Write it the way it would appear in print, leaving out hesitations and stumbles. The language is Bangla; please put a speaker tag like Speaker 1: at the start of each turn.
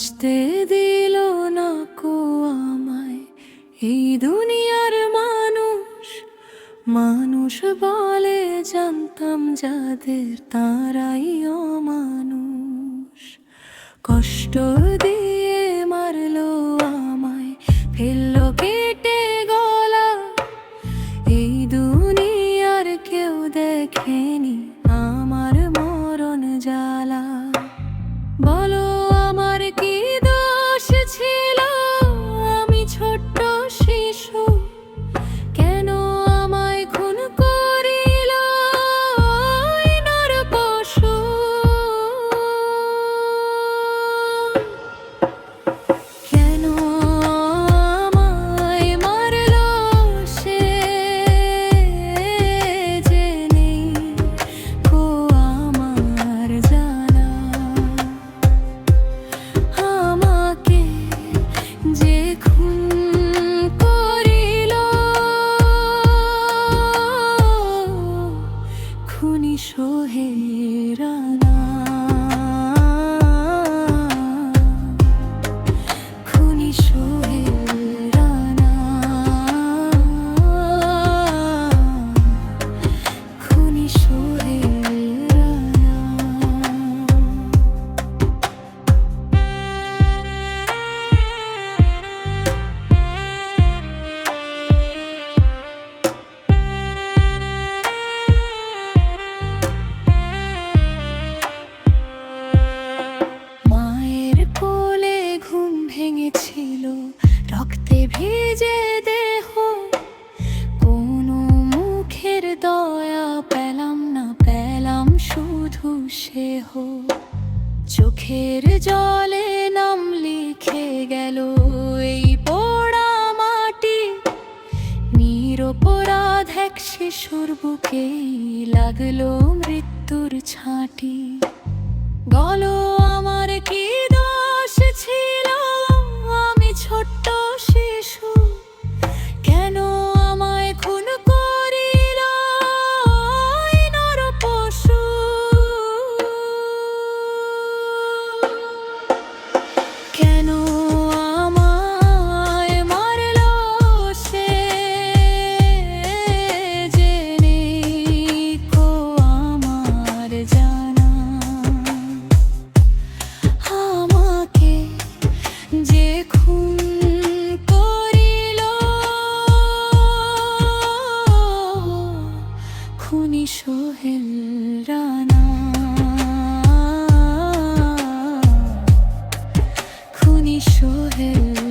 Speaker 1: বাঁচতে দিল না কো আমায় এই দুনিয়ার মানুষ। মানুষ বলে জানতাম যাদের, তারাই অমানুষ। কষ্ট দিয়ে মারলো আমায়, ফেললো কেটে গলা। এই দুনিয়ার কেউ দেখেনি আমার মরণ জ্বালা। বলো আমার কি দোষ ছিল, আমি ছোট্ট শিশু। কেন আমায় খুন করিল ওই নরপশু? কেন আমায় মারল সে, জেনে কো আমার জানা। আমাকে যে খুন করিল, খুনি সোহেরানা। খুনি সোহেরানা, খুনি সোহেরানা। মায়ের কোলে ঘুম ভেঙেছিল, রক্তে ভিজে দেহ। কোনো মুখের দয়া পেলাম না, পেলাম শুধু সেহ। চোখের জলে নাম লিখে গেল এই পোড়া মাটি। নিরপরাধ এক শিশুর বুকেই লাগলো মৃত্যুর ছাঁটি। বলো আমার কি দোষ ছিল, আমি ছোট্ট শিশু। কেন আমায় খুন করিল ওই নরপশু? কেন আমায় মারল সে, জেনে কো আমার জানা। আমাকে যে খুন করিল, খুনি সোহেরানা। খুনি সোহেরানা।